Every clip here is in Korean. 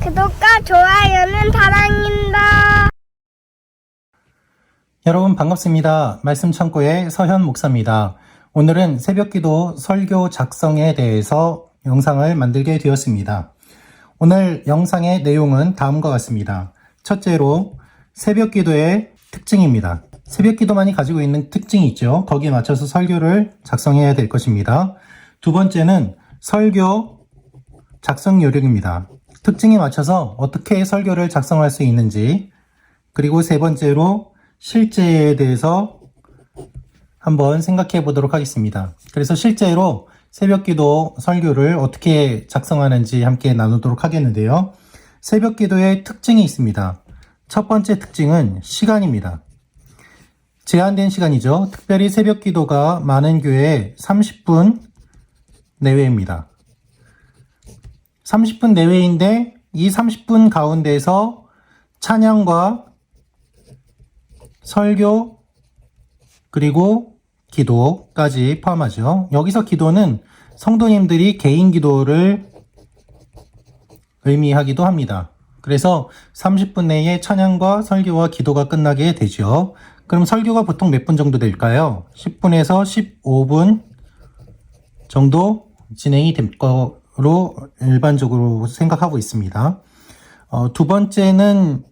구독과 좋아요는 사랑입니다. 여러분 반갑습니다. 말씀 창고의 서현 목사입니다. 오늘은 새벽기도 설교 작성에 대해서 영상을 만들게 되었습니다. 오늘 영상의 내용은 다음과 같습니다. 첫째로 새벽기도의 특징입니다. 새벽기도만이 가지고 있는 특징이 있죠. 거기에 맞춰서 설교를 작성해야 될 것입니다. 두 번째는 설교 작성 요령입니다. 특징에 맞춰서 어떻게 설교를 작성할 수 있는지, 그리고 세 번째로 실제에 대해서 한번 생각해 보도록 하겠습니다. 그래서 실제로 새벽기도 설교를 어떻게 작성하는지 함께 나누도록 하겠는데요. 새벽기도의 특징이 있습니다. 첫 번째 특징은 시간입니다. 제한된 시간이죠. 특별히 새벽기도가 많은 교회에 30분 내외입니다. 30분 내외인데 이 30분 가운데서 찬양과 설교 그리고 기도까지 포함하죠. 여기서 기도는 성도님들이 개인 기도를 의미하기도 합니다. 그래서 30분 내에 찬양과 설교와 기도가 끝나게 되죠. 그럼 설교가 보통 몇 분 정도 될까요? 10분에서 15분 정도 진행이 될 거로 일반적으로 생각하고 있습니다. 두 번째는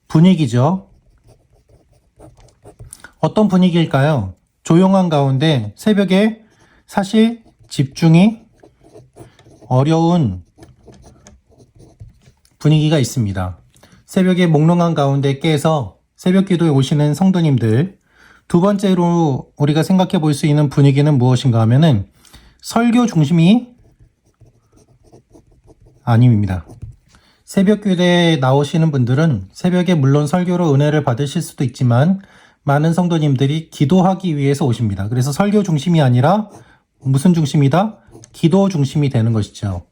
분위기죠. 어떤 분위기일까요? 조용한 가운데 새벽에 사실 집중이 어려운 분위기가 있습니다. 새벽에 몽롱한 가운데 깨서 새벽 기도에 오시는 성도님들, 두 번째로 우리가 생각해 볼 수 있는 분위기는 무엇인가 하면은 설교 중심이 아닙니다. 새벽 기도에 나오시는 분들은 새벽에 물론 설교로 은혜를 받으실 수도 있지만 많은 성도님들이 기도하기 위해서 오십니다. 그래서 설교 중심이 아니라 무슨 중심이다? 기도 중심이 되는 것이죠.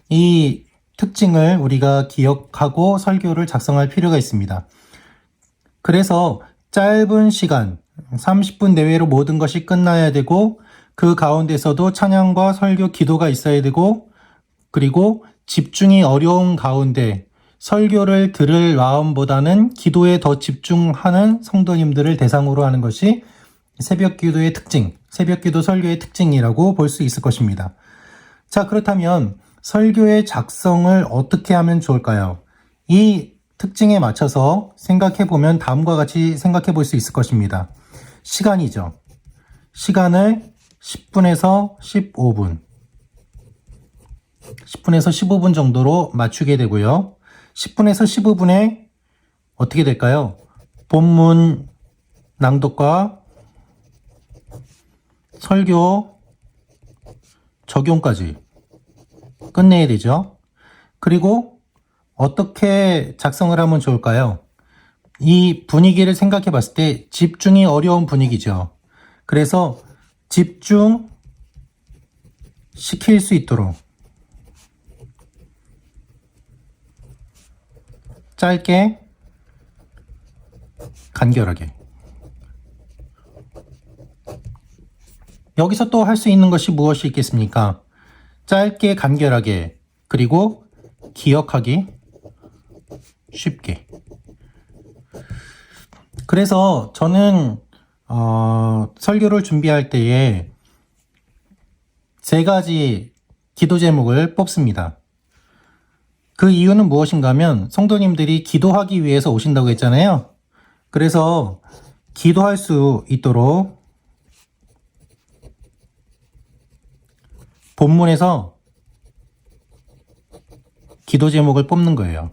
이 특징을 우리가 기억하고 설교를 작성할 필요가 있습니다. 그래서 짧은 시간, 30분 내외로 모든 것이 끝나야 되고 그 가운데서도 찬양과 설교, 기도가 있어야 되고 그리고 집중이 어려운 가운데 설교를 들을 마음보다는 기도에 더 집중하는 성도님들을 대상으로 하는 것이 새벽기도의 특징, 새벽기도 설교의 특징이라고 볼 수 있을 것입니다. 자, 그렇다면 설교의 작성을 어떻게 하면 좋을까요? 이 특징에 맞춰서 생각해 보면 다음과 같이 생각해 볼 수 있을 것입니다. 시간이죠. 시간을 10분에서 15분, 10분에서 15분 정도로 맞추게 되고요. 10분에서 15분에 어떻게 될까요? 본문 낭독과 설교 적용까지 끝내야 되죠. 그리고 어떻게 작성을 하면 좋을까요? 이 분위기를 생각해 봤을 때 집중이 어려운 분위기죠. 그래서 집중 시킬 수 있도록 짧게 간결하게. 여기서 또 할 수 있는 것이 무엇이 있겠습니까? 짧게 간결하게, 그리고 기억하기 쉽게. 그래서 저는 설교를 준비할 때에 세 가지 기도 제목을 뽑습니다. 그 이유는 무엇인가 하면 성도님들이 기도하기 위해서 오신다고 했잖아요. 그래서 기도할 수 있도록 본문에서 기도 제목을 뽑는 거예요.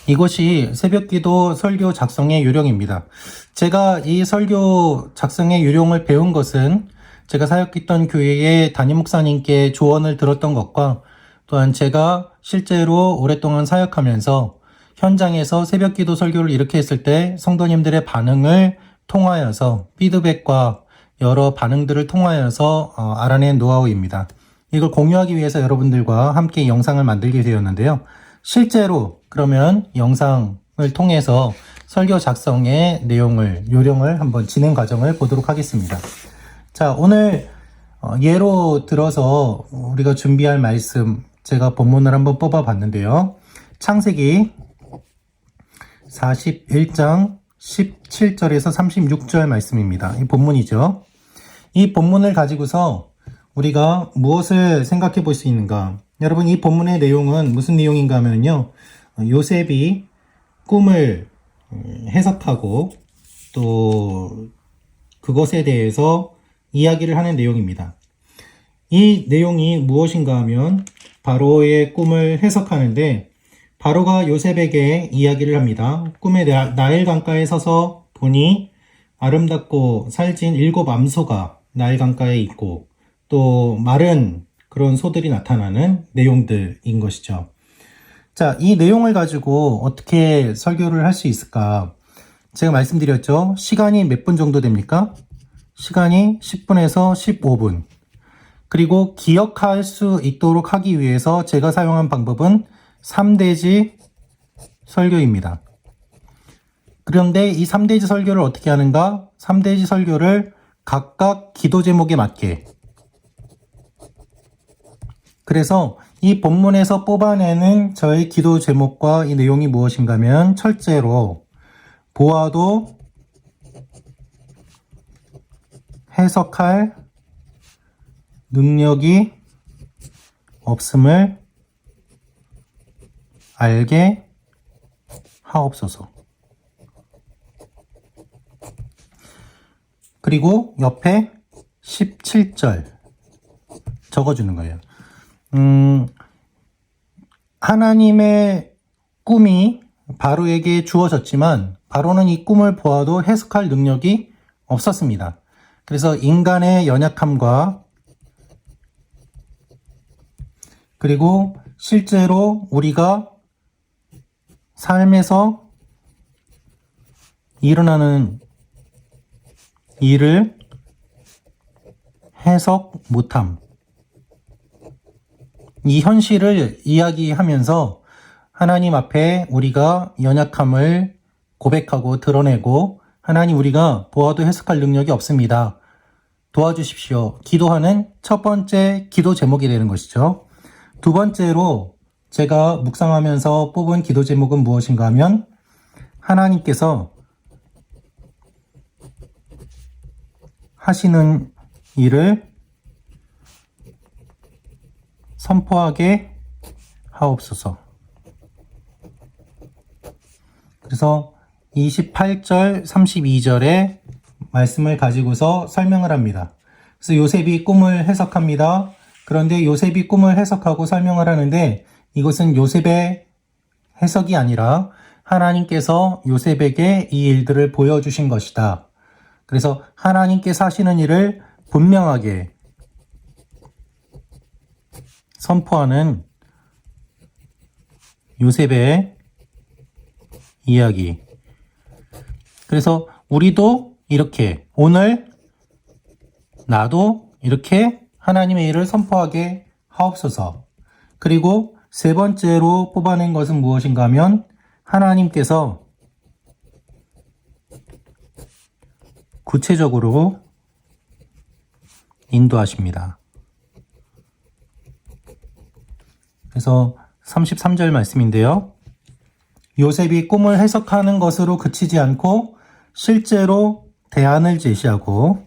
이것이 새벽기도 설교 작성의 요령입니다. 제가 이 설교 작성의 요령을 배운 것은 제가 사역했던 교회의 담임 목사님께 조언을 들었던 것과 또한 제가 실제로 오랫동안 사역하면서 현장에서 새벽기도 설교를 이렇게 했을 때 성도님들의 반응을 통하여서 피드백과 여러 반응들을 통하여서 알아낸 노하우입니다. 이걸 공유하기 위해서 여러분들과 함께 영상을 만들게 되었는데요. 실제로 그러면 영상을 통해서 설교 작성의 내용을, 요령을 한번 진행 과정을 보도록 하겠습니다. 자, 오늘 예로 들어서 우리가 준비할 말씀, 제가 본문을 한번 뽑아 봤는데요. 창세기 41장 17절에서 36절 말씀입니다. 이 본문이죠. 이 본문을 가지고서 우리가 무엇을 생각해 볼 수 있는가? 여러분, 이 본문의 내용은 무슨 내용인가 하면요. 요셉이 꿈을 해석하고 또 그것에 대해서 이야기를 하는 내용입니다. 이 내용이 무엇인가 하면 바로의 꿈을 해석하는데, 바로가 요셉에게 이야기를 합니다. 꿈에 나일 강가에 서서 보니 아름답고 살진 7 암소가 나일 강가에 있고 또 마른 그런 소들이 나타나는 내용들인 것이죠. 자, 이 내용을 가지고 어떻게 설교를 할 수 있을까? 제가 말씀드렸죠. 시간이 몇 분 정도 됩니까? 시간이 10분에서 15분. 그리고 기억할 수 있도록 하기 위해서 제가 사용한 방법은 3대지 설교입니다. 그런데 이 3대지 설교를 어떻게 하는가? 3대지 설교를 각각 기도 제목에 맞게. 그래서 이 본문에서 뽑아내는 저의 기도 제목과 이 내용이 무엇인가 하면, 첫째로 보아도 해석할 능력이 없음을 알게 하옵소서. 그리고 옆에 17절 적어주는 거예요. 하나님의 꿈이 바로에게 주어졌지만 바로는 이 꿈을 보아도 해석할 능력이 없었습니다. 그래서 인간의 연약함과 그리고 실제로 우리가 삶에서 일어나는 일을 해석 못함, 이 현실을 이야기하면서 하나님 앞에 우리가 연약함을 고백하고 드러내고, 하나님, 우리가 보아도 해석할 능력이 없습니다, 도와주십시오, 기도하는 첫 번째 기도 제목이 되는 것이죠. 두 번째로 제가 묵상하면서 뽑은 기도 제목은 무엇인가 하면, 하나님께서 하시는 일을 선포하게 하옵소서. 그래서 28절, 32절의 말씀을 가지고서 설명을 합니다. 그래서 요셉이 꿈을 해석합니다. 그런데 요셉이 꿈을 해석하고 설명을 하는데, 이것은 요셉의 해석이 아니라 하나님께서 요셉에게 이 일들을 보여주신 것이다. 그래서 하나님께서 하시는 일을 분명하게 선포하는 요셉의 이야기. 그래서 우리도 이렇게, 오늘 나도 이렇게 하나님의 일을 선포하게 하옵소서. 그리고 세 번째로 뽑아낸 것은 무엇인가 하면, 하나님께서 구체적으로 인도하십니다. 그래서 33절 말씀인데요. 요셉이 꿈을 해석하는 것으로 그치지 않고 실제로 대안을 제시하고,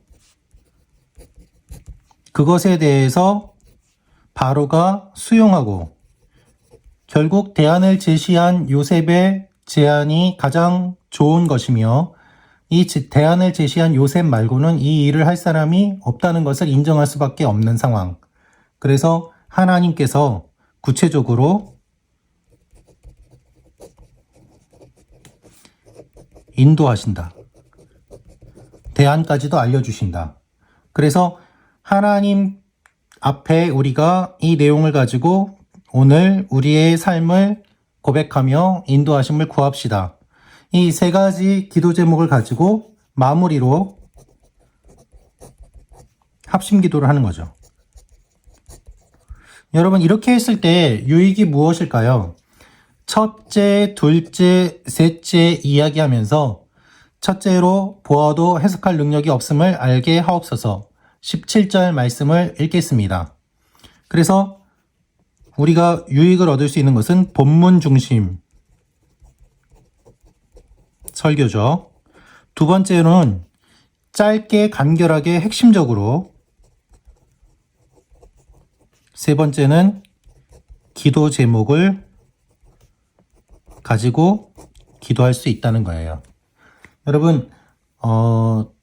그것에 대해서 바로가 수용하고, 결국 대안을 제시한 요셉의 제안이 가장 좋은 것이며, 이 대안을 제시한 요셉 말고는 이 일을 할 사람이 없다는 것을 인정할 수밖에 없는 상황. 그래서 하나님께서 구체적으로 인도하신다. 대안까지도 알려주신다. 그래서 하나님 앞에 우리가 이 내용을 가지고 오늘 우리의 삶을 고백하며 인도하심을 구합시다. 이 세 가지 기도 제목을 가지고 마무리로 합심 기도를 하는 거죠. 여러분, 이렇게 했을 때 유익이 무엇일까요? 첫째, 둘째, 셋째 이야기하면서, 첫째로 보아도 해석할 능력이 없음을 알게 하옵소서. 17절 말씀을 읽겠습니다. 그래서 우리가 유익을 얻을 수 있는 것은 본문 중심 설교죠. 두 번째로는 짧게 간결하게 핵심적으로, 세 번째는 기도 제목을 가지고 기도할 수 있다는 거예요. 여러분,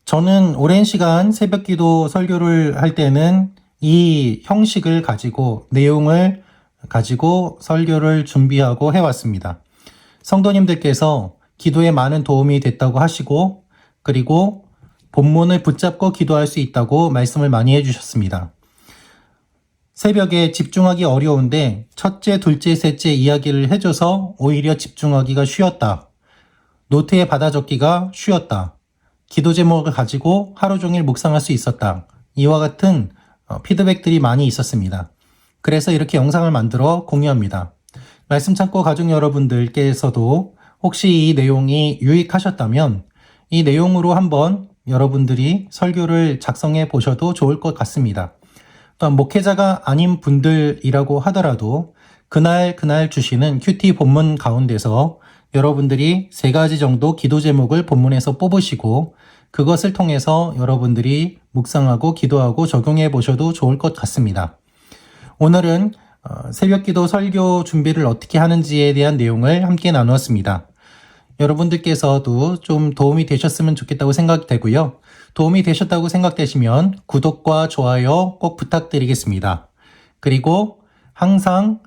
저는 오랜 시간 새벽 기도 설교를 할 때는 이 형식을 가지고, 내용을 가지고 설교를 준비하고 해왔습니다. 성도님들께서 기도에 많은 도움이 됐다고 하시고, 그리고 본문을 붙잡고 기도할 수 있다고 말씀을 많이 해주셨습니다. 새벽에 집중하기 어려운데 첫째, 둘째, 셋째 이야기를 해줘서 오히려 집중하기가 쉬웠다. 노트에 받아 적기가 쉬웠다. 기도 제목을 가지고 하루 종일 묵상할 수 있었다. 이와 같은 피드백들이 많이 있었습니다. 그래서 이렇게 영상을 만들어 공유합니다. 말씀 찾고 가족 여러분들께서도 혹시 이 내용이 유익하셨다면 이 내용으로 한번 여러분들이 설교를 작성해 보셔도 좋을 것 같습니다. 또한 목회자가 아닌 분들이라고 하더라도 그날 주시는 큐티 본문 가운데서 여러분들이 3가지 정도 기도 제목을 본문에서 뽑으시고 그것을 통해서 여러분들이 묵상하고 기도하고 적용해 보셔도 좋을 것 같습니다. 오늘은 새벽기도 설교 준비를 어떻게 하는지에 대한 내용을 함께 나누었습니다. 여러분들께서도 좀 도움이 되셨으면 좋겠다고 생각되고요. 도움이 되셨다고 생각되시면 구독과 좋아요 꼭 부탁드리겠습니다. 그리고 항상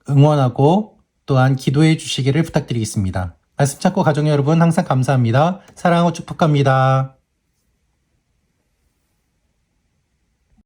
응원하고 또한 기도해 주시기를 부탁드리겠습니다. 말씀 찾고 가족 여러분 항상 감사합니다. 사랑하고 축복합니다.